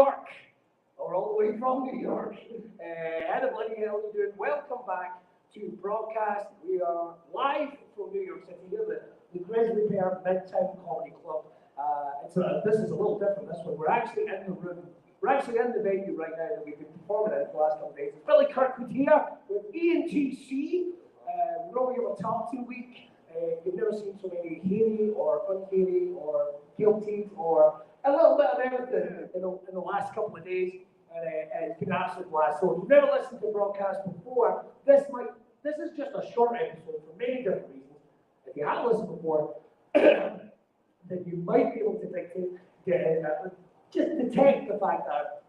York, or all the way from New York. Adam Liddy, how are you doing? Welcome back to Brawcast. We are live from New York City here at the Grisly Pear Midtown Comedy Club. This is a little different this one. We're actually in the room. We're actually in the venue right now that we've been performing in for the last couple of days. Billy Kirkwood here with ENTC. We're over here with Tartan week. You've never seen so many hairy or unhairy or guilty or a little bit of everything in the last couple of days. And it's been an absolute blast. So if you've never listened to Brawcast before, this is just a short episode for many different reasons. If you haven't listened before, then you might be able to just detect the fact that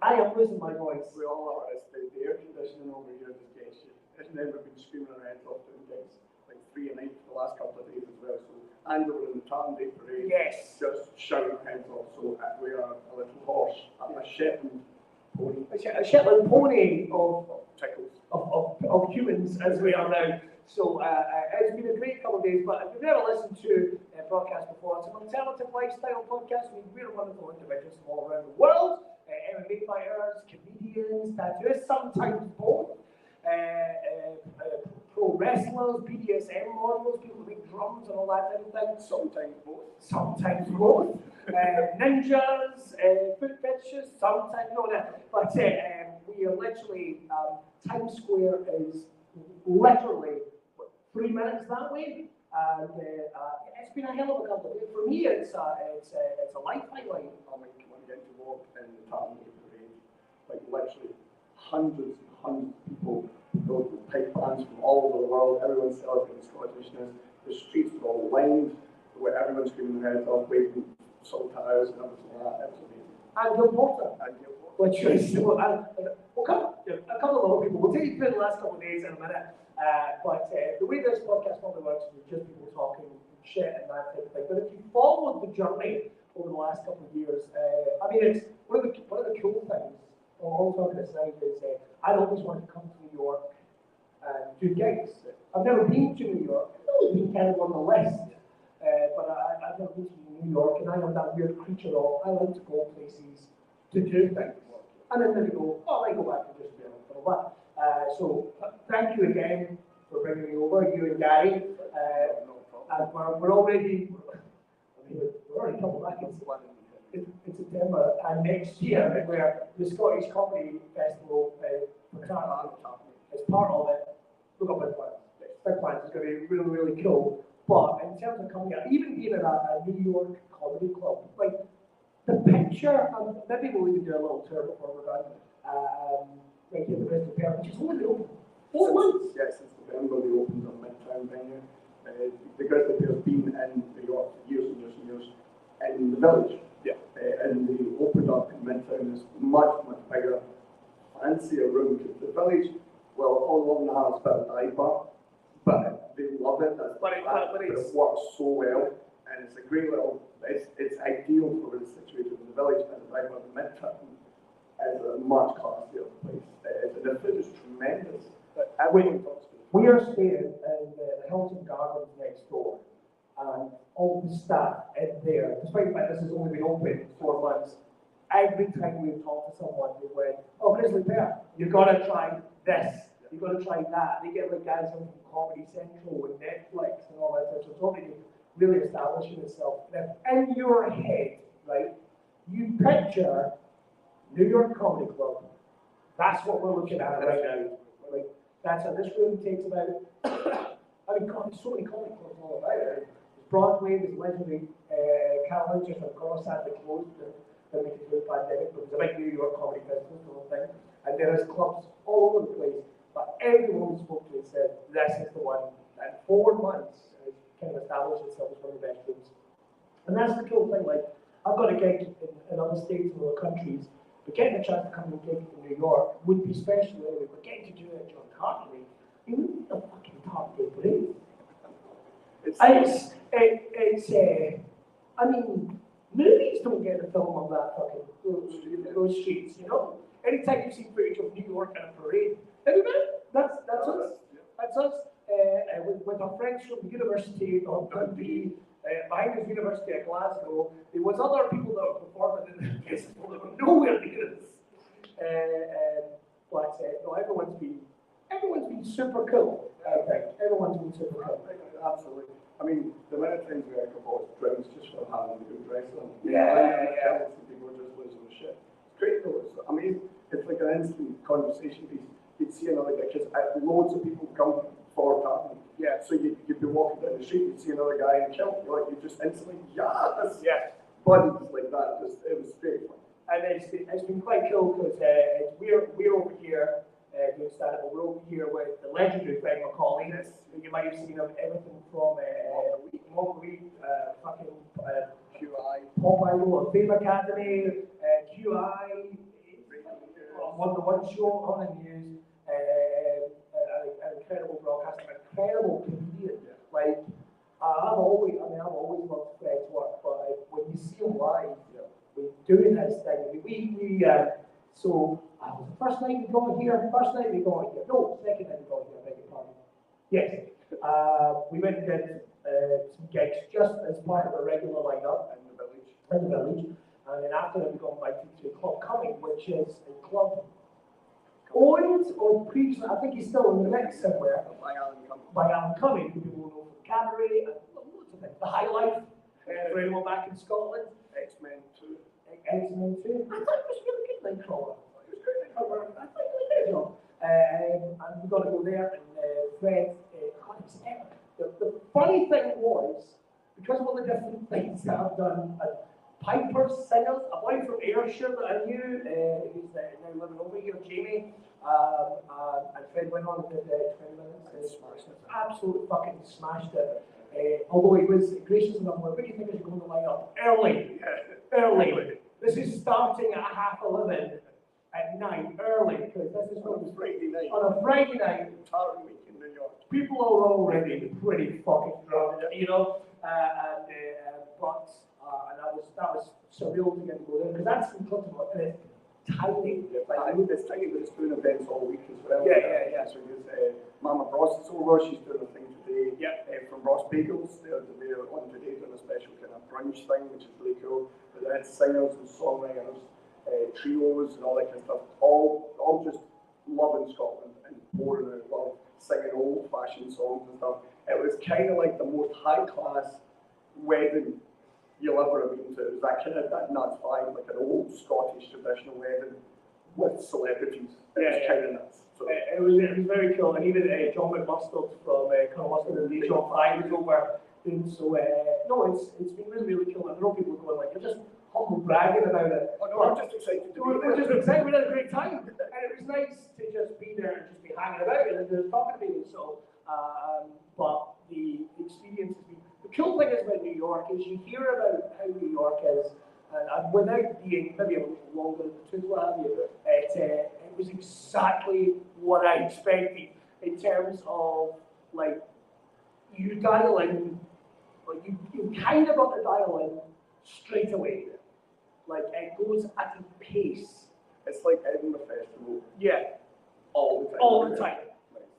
I am losing my voice. We all are. The air conditioning over here just gets you. It's never been screaming our heads off doing things like 3 a night for the last couple of days as well. So, and we were in the Tartan Day parade. Yes. Just shouting our heads off. So we are a little horse, a Shetland pony. A Shetland pony of tickles. Of humans as we are now. So it's been a great couple of days, but if you've never listened to Brawcast before, it's an alternative lifestyle podcast. We're wonderful individuals from all around the world, MMA fighters, comedians, tattooists, sometimes both, pro wrestlers, BDSM models, people who make drums and all that type of thing. Sometimes both. Sometimes both. Ninjas, foot fetishes, sometimes, no, but we are literally, Times Square is literally 3 minutes that way, and it's been a hell of a couple of days. For me, it's a life highlight. I mean, when you get to walk in the Tartan Day parade, like literally hundreds and hundreds of people go with pipe bands from all over the world. Everyone's celebrating Scottishness. The streets are all lined with everyone screaming their heads off, waving saltires and everything like that. It was amazing. And Gil Porter. Which is, we'll come, a couple of other people. We'll take you through the last couple of days in a minute. But the way this podcast normally works is just people talking shit and that type of thing. But if you followed the journey over the last couple of years, I mean, it's one of the cool things. All talking aside is I'd always wanted to come to New York and do gigs. I've never been to New York. I've always been kind of on the list, but I've never been to New York, and I am that weird creature of I like to go places to do things. And then they go, oh, I go back and just do it for a while. So thank you again for bringing me over, you and Gary. And we're already, we're already coming back in September, and next year, where the Scottish Comedy Festival for Tartan is part of it. We've got big plans. Big plans. It's going to be really, really cool. But in terms of coming out, even being at a New York comedy club, like the picture, maybe we'll even do a little tour before we're done. Right here, the Grisly Pear, which is only been open 4 months. Yes, since November they opened a Midtown venue. The Grisly Pear's been in New York for years and years and years. In the village. Yeah. And they opened up in Midtown this much, much bigger, fancier room. Because the village, well, all along the house, but a diaper, but they love it. But it works so well, and it's a great little. It's ideal for where it's situated in the village, and the diaper in Midtown is a much classier place. The food is tremendous. We are staying in the Hilton Gardens next door. And all the staff in there, despite the fact this has only been open 4 months, every time we've talked to someone, they went, oh, Grisly Pear, you've got to try this, you've got to try that. They get like guys from Comedy Central and Netflix and all that stuff. So it's already really establishing itself. Now, in your head, right, you picture New York Comedy Club. That's what we're looking at right now. Like, that's how this room takes about, I mean, God, there's so many comedy clubs all about it. Broadway was legendary. Carolyn just across sadly closed when they could do the pandemic. But it was a big New York comedy festival, the whole thing. And there is clubs all over the place. But everyone we spoke to said, this is the one. And 4 months, it's kind of established itself as one of the best rooms. And that's the cool thing. Like, I've got a gig in other states and other countries, but getting a chance to come and gig in New York would be special anyway. But getting to do it during Tartan Week, you wouldn't need a fucking Tartan Day parade. I mean, movies don't get to film on that fucking those streets, you know. Anytime you see footage of New York at a parade, that's us. That's us. With our friends from the University of Dundee, behind his University of Glasgow. There was other people that were performing in the festival that were nowhere near us. But no, everyone's been super cool. I think everyone's been super cool. Absolutely. I mean, the amount of times we have bought drinks just for having a good dress on. Yeah. People are just losing their shit. It's great though. It's amazing. It's like an instant conversation piece. You'd see another guy, because loads of people come for Tartan. Yeah. So you'd be walking down the street, you'd see another guy in kilt, you just instantly, yes! Yeah. Buttons like that. It was great fun. And it's been quite cool because we're over here doing stand-up, but we're over here with the legendary Greg McCauley. Yes. You might have seen him everything from fucking QI, Pop Idol, Fame Academy, QI, Won the One Show on the news, an incredible broadcaster, an incredible comedian. Yeah. Like I've always loved Fred's work, but when you see him live, we're doing his thing. So the first night we got here. No, second night we got here. I beg your pardon. Yes. We went and did some gigs just as part of a regular lineup in the village. And then after that we got invited to Club Coming, which is a club owned or previously, I think he's still in the mix somewhere. By Alan Cumming, who people know from Cabaret and loads of things. The High Life, for anyone back in Scotland. X-Men 2. X-Men 2. I thought it was really good Nightcrawler. It was great Nightcrawler. I thought it was a good job. And we got to go there, and Fred, the funny thing was, because of all the different things that I've done, Piper Singers, a boy from Ayrshire that I knew, who's now living over here, Jamie, and Fred went on and did 20 minutes. Absolutely fucking smashed it. Although he was gracious enough, what do you think is going to line up? Early. This is starting at 11:30 at night, early, because this is what Friday night. On a Friday night. Tartan week in New York. People are already pretty fucking drunk, you know, and that was surreal to get to go there, because that's incredible, and it's tiny. It's tiny, but it's doing events all week as well. Yeah. So there's Mama Ross is over, she's doing a thing today. From Ross Bagels, they're on today doing a special kind of brunch thing, which is really cool. But then it's singers and songwriters, trios and all that kind of stuff, all just loving Scotland and pouring out love, singing old-fashioned songs and stuff. It was kind of like the most high-class wedding you'll ever have been to. It was that kind of that nuts vibe, like an old Scottish traditional wedding with celebrities. It was kind of nuts. So. It was very cool, and even John McMustard from Colonel Mustard and the John 5 was over doing so. No, it's been really cool. And I know people going like, you're just humble bragging about it. Oh no, I'm just excited to be there. We're just excited. We had a great time, and it was nice to just be there and just be hanging about and just talking to people. So, but the experience has been. The cool thing is about New York is you hear about how New York is, and without being maybe a little longer than the truth, what have you, it was exactly what I expected in terms of like you dial in, like you kind of got the dial in straight away. Like it goes at a pace. It's like Edinburgh Festival. Yeah. All the time. All the time.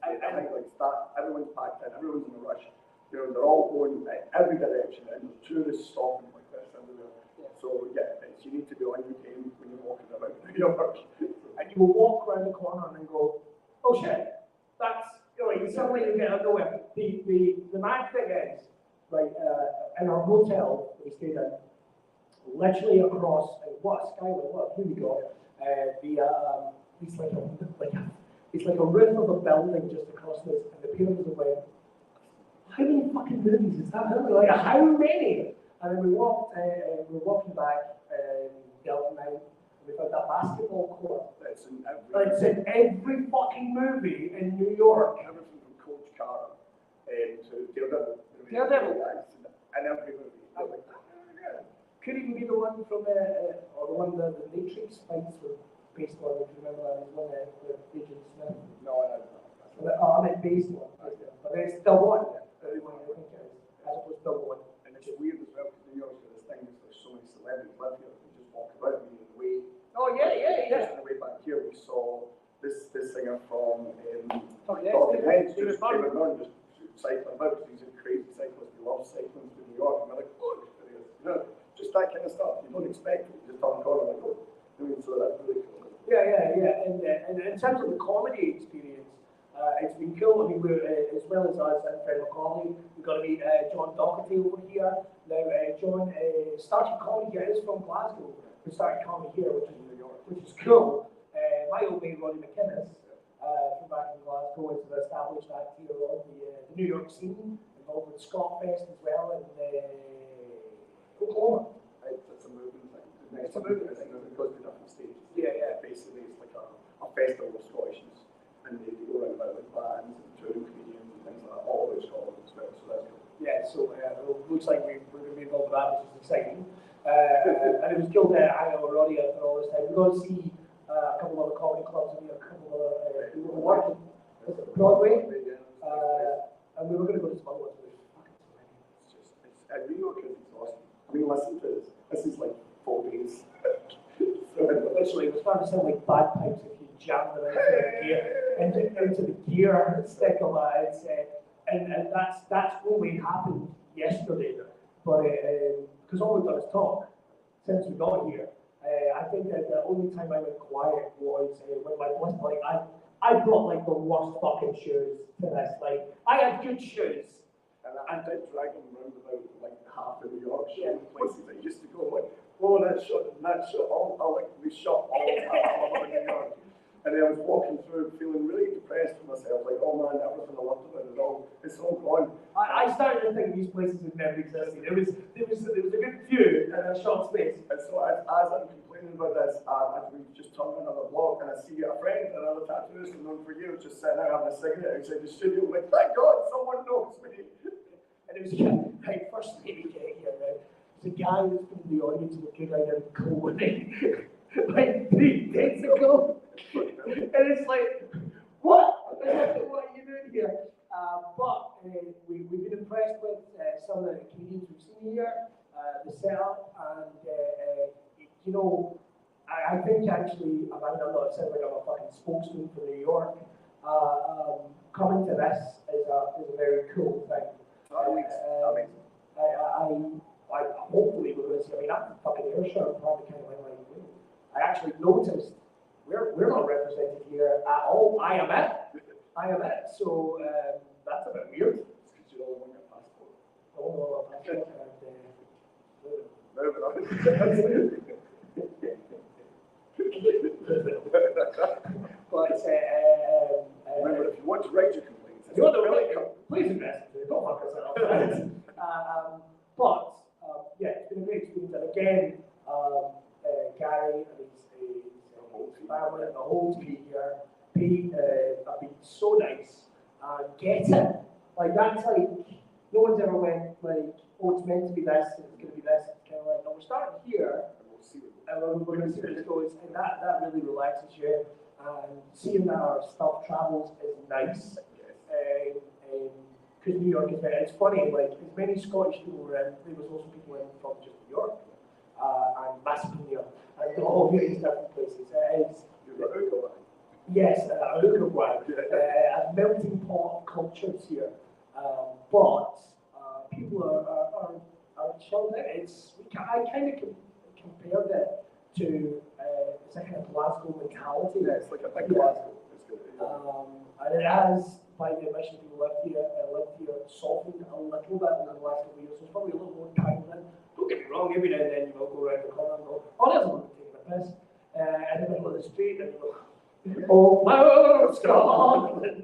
I think like start, everyone's packed in, everyone's in a rush. You know, they're all going in every direction, and the tourists stopping like this everywhere. Yeah. So you need to be on your game when you're walking about New York. And you will walk around the corner and then go, oh shit, that's, you know, you suddenly you get out of nowhere. The mad thing is, like in our hotel we stayed in, literally across what a skyline, what here we go. It's like a roof of a building just across this, and the pyramids are like, how many fucking movies is that? Like, how many? And then we were walking back the other night, and we found that basketball court. It's in every fucking movie in New York. Everything from Coach Carter to Daredevil. And every movie. Could even be the one from or the one the Matrix fights were based on, if you remember that, one with Agent Smith. No, I don't know. I meant based on, but it's the one. Everyone I think is, as opposed to the one. And it's weird as well, because New York's got this thing, there's so many celebrities live here, they just walk about me in the way. Oh yeah. Just on the way back here, we saw this singer from Talking Heads, just cycling around, just cycling about, because he's a crazy cyclist. He love cycling to New York, and we're like, oh, experience. You know, just that kind of stuff. You don't expect it. You just turn the corner and like, oh. I mean, so that's really cool. Yeah. And in terms of the comedy experience, it's been cool. I mean, we're as well as us and Fred McCauley, we've got to meet John Doherty over here. Now, John started comedy here. He's from Glasgow. We started comedy here, which is cool. My old mate Ronnie McInnes from back in Glasgow is an established actor on the New York scene, involved with Scott Fest as well in Oklahoma. It's a movement thing. It's a movement thing. It goes to different stages. Yeah. Basically, it's like a festival of Scottishness, and they go around about with bands and touring comedians and things like that, all over Scotland as well. So that's cool. Yeah. So it looks like we're going to be involved with that, which is exciting. And it was cool to hang out with Roddy for all this time. We're going to see a couple of other comedy clubs and a couple of other people working Broadway. And we were going to go to some other ones. And New York is exhausting. I mean, listen to this. This is like 4 days. Literally, it was starting to sound like bagpipes if you jam them into the gear stick of it. And that's only happened yesterday. But because all we've done is talk since we got here. I think that the only time I went quiet was when my boss, like, I brought like the worst fucking shoes to this. Like, I had good shoes. And I did drag them around about like half of New York places I used to go like, oh, that shot, we shot all over New York. And then I was walking through feeling really depressed for myself, like, oh man, everything I loved about it it's all gone. I started to think these places had never existed. There was a good few in a short space. And so as I'm complaining about this, we just turned another block and I see a friend, another tattooist I've known for years, just sitting there having a cigarette outside the studio. I'm like, thank God, someone knows me. And it was right, first thing we get here, right? It's a guy that's been in the audience of a gig I did in Coleman like 3 days ago. And it's like, what? What are you doing here? But we've been impressed with some of the comedians we've seen here, the setup, and you know, I think actually, I mean, I'm not saying like I'm a fucking spokesman for New York. Coming to this is a very cool thing. I hopefully we're going to see. I mean, I'm fucking airshow probably kind of went like, I actually noticed we're not represented here at all. I am it. So that's a bit weird. Because you don't want your passport. Oh no, my passport Moving on. But remember, if you want to raise your complaints, you want to really please invest in it. Don't fuck yourself. Yeah, it's been a great experience. And again, Gary and his family and the whole team here, Pete, have been so nice and get it. Like, that's like, no one's ever went like, oh, it's meant to be this, and it's going to be this. It's kind of like, no, we're starting here, and we'll see we're going to see where this goes, and that really relaxes you. And seeing that our stuff travels is nice. Because New York is very, it's funny, like, as many Scottish people were in, there was also people in from just New York, and Macedonia, and all these different places. Yes, Uruguay, a melting pot of cultures here. But people are chilled out. I kind of compared it to it's a kind of Glasgow mentality. Yeah, it's like a big Glasgow. It's good. And it has, by the admission people lived here, softened a little bit in the last couple of years. So it's probably a little more kindly. Don't get me wrong, every now and then you will go around the corner and go, oh, there's a woman taking a piss in the middle of the street, and you go, oh, Scotland!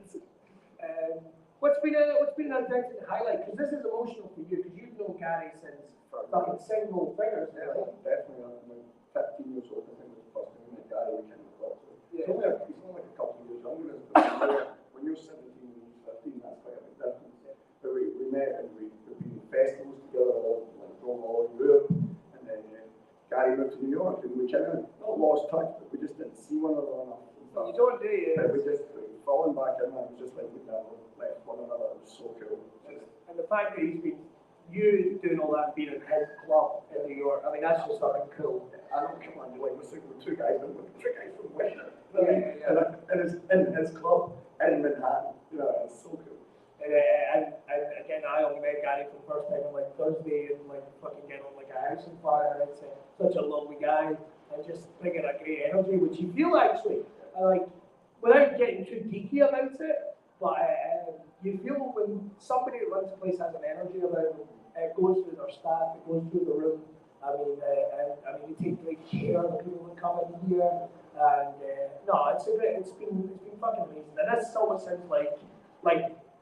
What's been an addicting highlight? Because this is emotional for you, because you've known Gary since fucking single figures. Yeah, definitely. I'm 15 years old, I think was the first time I met Gary. We kind of got to. He's only like a couple of years younger than us. When you're 17 and he's 15, that's quite a big difference. But we met and we've been in festivals together, like going all over Europe. And then Gary moved to New York, and we kind of not lost touch, but we just didn't see one another enough. You don't do it. But we just falling back in, and it was just like we never left one another. It was so cool. And the fact that he's been you doing all that, being in his club in New York, I mean, that's just fucking cool. I don't come on, like we're sitting with two guys from Western. Yeah. And it's in his club in Manhattan. You know, it's so cool. And again, I only met Gary for the first time on like Thursday and like fucking getting on like a house on fire. And it's such a lovely guy and just bringing a great energy, which you feel actually like without getting too geeky about it. But you feel when somebody that runs a place has an energy about them, it goes through their staff, it goes through the room. I mean, you take great care of the people that come in here, and no, it's been fucking amazing. And that's almost sounds like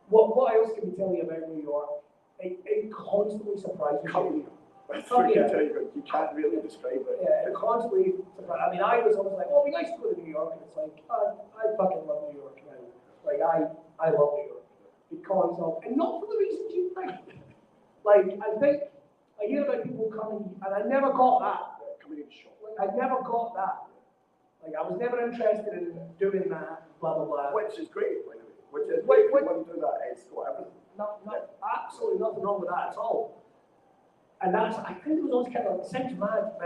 what else can we tell you about New York? It constantly surprises you. That's what you can't really describe it. Yeah, it constantly surprises. I mean, I was always like, oh, we nice to go to New York, and it's like, I fucking love New York now. Like I love New York because of, and not for the reasons you think. Like I think. I hear about people coming, and I never got that. Coming in shop. Like, I never got that. Like, I was never interested in doing that, blah, blah, blah. Which is great, by the way. Which is great. If you want to do that, it's got everything. Absolutely nothing wrong with that at all. And that's, I think it was always kind of, it sounds mad,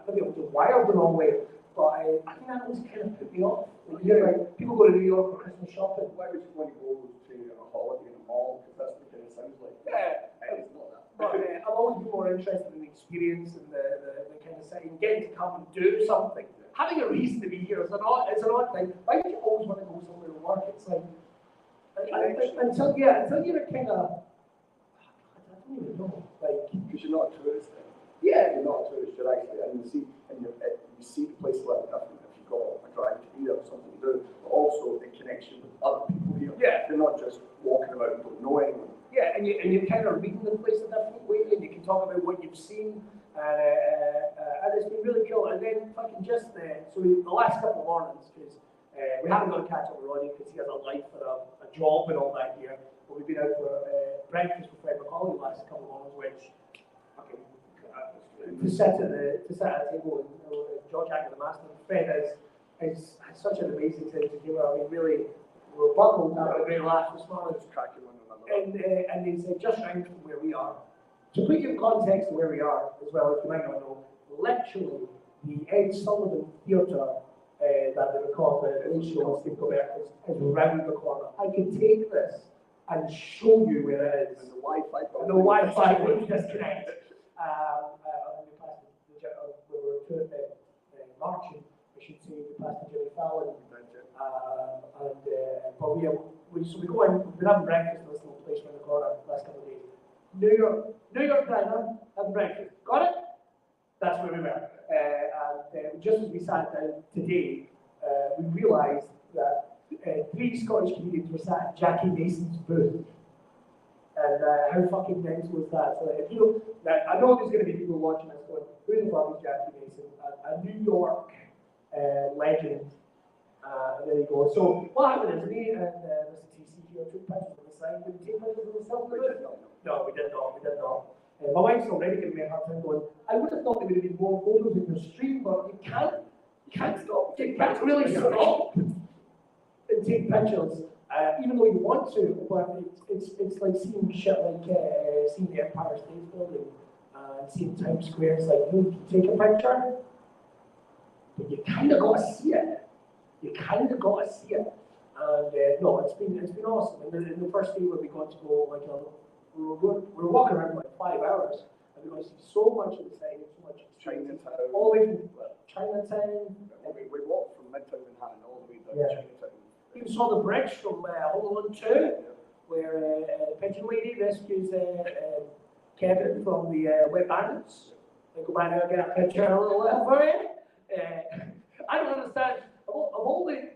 maybe I was wired the wrong way, but I think that always kind of put me off. Like, like, people go to New York for Christmas shopping. Why would you want to go to a holiday in a mall? Because that's what it sounds like. Yeah. It's not that. But I've always been more interested in the experience and the kind of setting, getting to come and do something. Having a reason to be here is an odd thing. Why do you always want to go somewhere to work? It's like, until you're kind of, I don't even know, like. Because you're not a tourist then. Yeah. You're not a tourist, you're actually, and you see the place a little different if you've got a drive to be there or something to do, but also in connection with other people here. Yeah. You're not just walking about and don't know anyone. Yeah, and you're kind of reading the place a different way, and you can talk about what you've seen, and it's been really cool. And then fucking just so the last couple of mornings, because we haven't got to catch up with Roddy because he has a life and a job and all that here. But we've been out for breakfast with Fred McCauley the last couple of mornings, which fucking to sit at a table and George Hackett, the master, Fred is such an amazing sense of humour. I mean, really, we're buckled, having a great laugh this morning. Just cracking one another. And they said just round from where we are. To put you in context of where we are as well, if you might not know, literally the Ed Sullivan Theatre that they record the late show on Steve Gobert is round the corner. I could take this and show you where it is. And the Wi-Fi would disconnect. We were marching, I should say, we passed the Jimmy Fallon. But we go in, we've been having breakfast in this little place around the corner the last couple of days. New York diner, having breakfast. Got it? That's where we were. And just as we sat down today, we realised that 3 Scottish comedians were sat at Jackie Mason's booth. And how fucking nice was that? So if you I know there's going to be people watching this going, who the fuck is Jackie Mason? A New York legend. And there you go. So what happened is me and Mr. TC here took pictures on the side. Did we take pictures of ourselves? No, we did not. My wife's already giving me a hard time going, I would have thought there would have been more photos in your stream, but you can't stop. You can't really stop and take pictures. Even though you want to, but it's like seeing shit like seeing the Empire State Building and seeing Times Square. It's like, you can take a picture, but you kind of got to see it. And no, it's been awesome. And the first day where we got to go, like, we're walking around for like 5 hours, and we're going to see so much of the city, so much Chinatown. all the way from Chinatown. We walked from Midtown Manhattan all the way down to Chinatown. You saw the bridge from Home Alone 2, where the pigeon lady rescues Kevin from the wet bandits. They go by there and get a picture a little for you. I don't understand. Of all the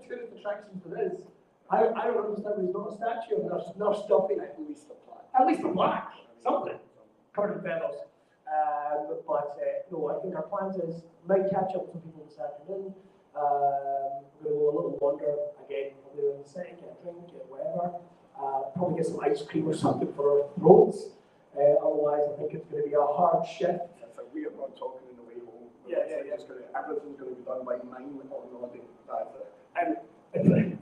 tourist attractions for this, I don't understand there's not a statue of Nurse Duffy. At least a plaque. At least a plaque. Something. Covered in feathers. No, I think our plans is might catch up with some people this afternoon. We're going to go a little wander again, probably around the city, get a drink, get whatever. Probably get some ice cream or something for our throats. Otherwise, I think it's going to be a hard shift. That's a weird one talking in the way home. Everything's going to be done by 9 or nothing. That's it. And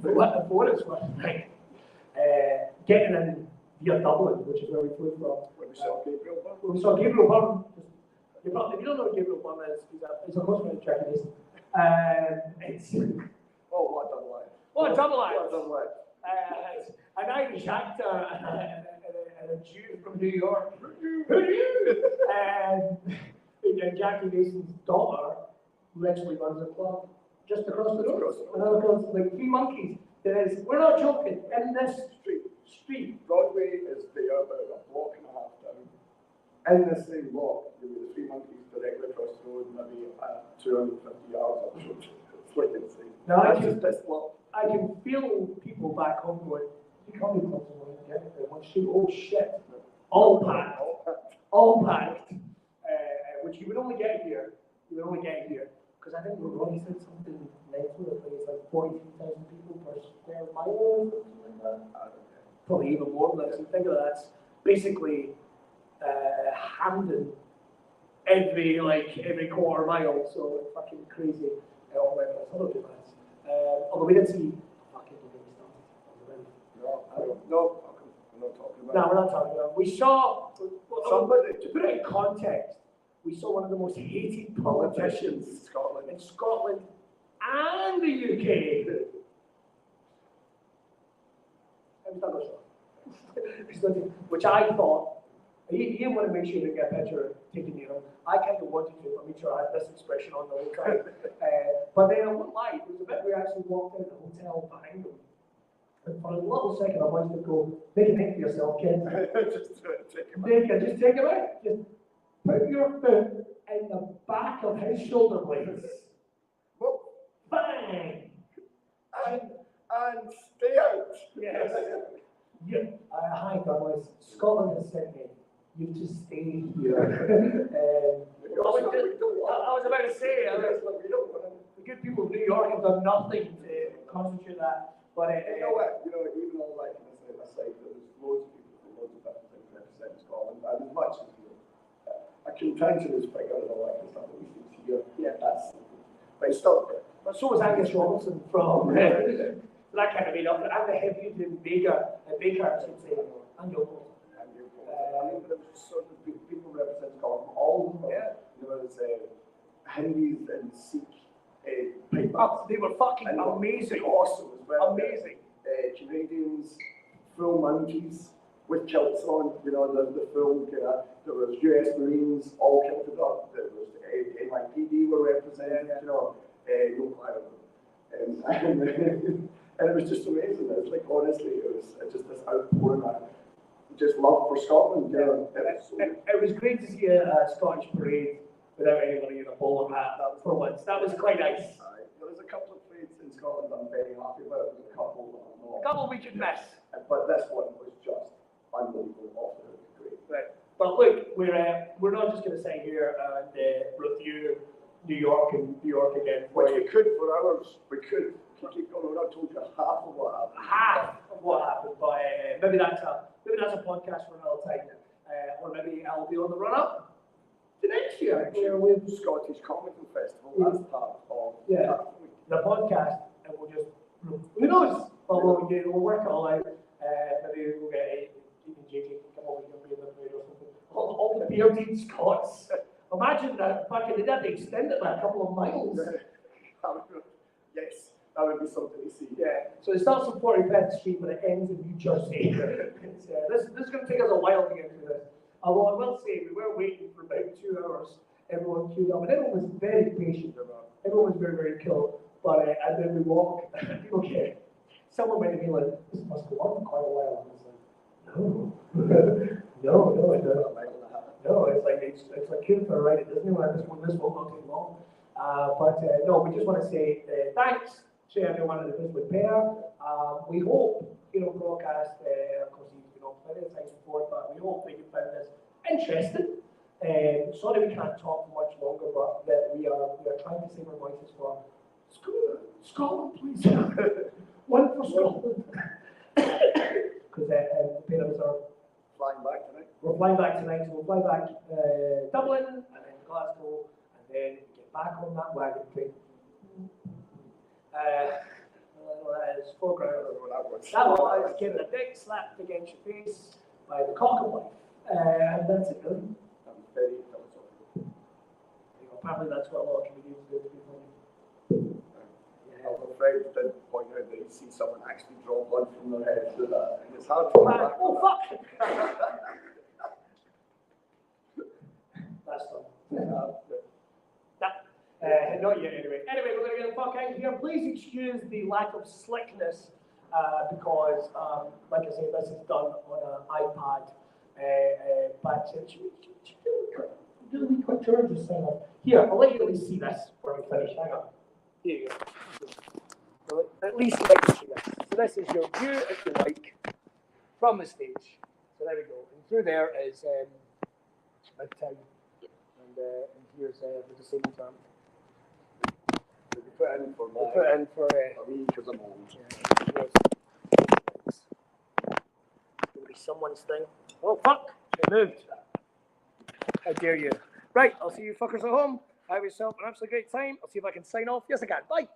for what it's worth, right? Getting in via Dublin, which is where we flew from. When we saw Gabriel Byrne. When we saw Gabriel Byrne. If you don't know what Gabriel Byrne is, he's a close friend of Jackie Mason. It's what a double act. What a double act. What a double act. An Irish actor and a Jew from New York. Who knew? And Jackie Mason's daughter literally runs a club just across the road. Another club, like 3 monkeys. We're not joking. In this street. Broadway is there about a block and a half down. In the same block, there were the 3 monkeys directly across the road, maybe 250 yards up the road. It's like insane. Now, I can feel people back home going, you can't be close to one street. Oh shit. All packed. Which you would only get here. Because I think Ronnie said something mental, it's like 43,000 people per square mile or something like that. Probably even more than that. So think of that. That's basically Hamden every quarter mile. So it's fucking crazy. Although we didn't see fucking No, I'm not talking about. No, we're not talking about. We saw somebody, to put it in context, we saw one of the most hated politicians in Scotland and the UK. Which I thought, he didn't want to make sure he didn't get a picture taken near him. I kind of wanted to, but make sure I had this expression on the whole time. But then I won't lie, there was a bit where we actually walked into the hotel behind him. And for a little second, I wanted to go, make a name for yourself, kid. Just take him out. Just take him out. Just put your foot in the back of his shoulder blades. Bang! And stay out. Yes. Hi, Douglas. Scotland has sent me. You have to stay here. I was about to say, the good people of New York have done nothing to constitute that. But you know what? Even all that kind of aside, there's loads of people from loads of different things represent Scotland, and as much as a contentious figure and all that kind of stuff that we see here, but it's still there. But so was Angus Robinson from that kind of made up. And the heavy in Baker, I should say, and your there was sort of people represent Scotland from all over. There's Hindis and Sikh pipe. They were fucking amazing. Awesome as well. Amazing. Canadians, full monkeys with kilts on, the full kind of, there was US Marines all kilted up, there was NYPD were represented, no Ireland. And it was just amazing. It was like, honestly, it was just this outpouring of just love for Scotland. It was great to see a Scottish parade without anybody in a bowler hat for once. That was quite nice. There was a couple of parades in Scotland I'm very happy about. There was a couple that I'm not. A couple we could miss. But this one was just unbelievable. Great. Right. But look, we're not just going to sit here and review New York again. Which we could for hours. We could keep going. We're not told you half of what happened. Half of what happened, but maybe that's a podcast for another time. Or maybe I'll be on the run up to next year. With Scottish Comedy Festival. That's part of the podcast, and we'll just who knows? But we'll work it all out. Maybe we'll get even JJ to come over and be in the parade or something. All the bearded Scots. Imagine that fucking they had to extend it by a couple of miles. Yes, that would be something to see. Yeah. So it starts on 45th Street, but it ends in New Jersey. This is going to take us a while to get through this. Although I will say we were waiting for about 2 hours. Everyone queued up, and everyone was very patient. Everyone was very, very cool. But and then we walk. Okay. Someone might have been like, "This must go on for quite a while." And I was like, "No, it doesn't. No, it's like queuing for a ride at Disneyland. This won't take long." No, we just want to say thanks to everyone that is with pear. We hope, Brawcast, of course, he's been on plenty of times before, but we hope that you found this interesting. Sorry we can't talk much longer, but that we are trying to save our voices for Scotland, please. One for Scotland. Because the pair of us are flying back tonight. We're flying back tonight, so we'll fly back Dublin, and then Glasgow, and then get back on that wagon train. That is foreground. That was getting a dick slapped against your face by the cock of life. And that's it, really. I'm very philosophical. Apparently that's what a lot of comedians do to be funny. I'm afraid to point out that to see someone actually draw blood from their head through that. And it's hard to go back. Oh, fuck! That's done. Not yet, anyway. Anyway, we're going to get the fuck out of here. Please excuse the lack of slickness because, like I say, this is done on an iPad. But should we do a wee quick tour and just sign off? Here, I'll let you at least see this before we finish. Hang on. Here you go. At least let you see this. So this is your view, if you like, from the stage. So there we go. And through there is Midtown. And here's the disabled arm. We put in for me because I'm old. Yeah, it'll be someone's thing. Oh fuck! It moved. How dare you? Right, I'll see you fuckers at home. Have yourself an absolutely great time. I'll see if I can sign off. Yes, I can. Bye.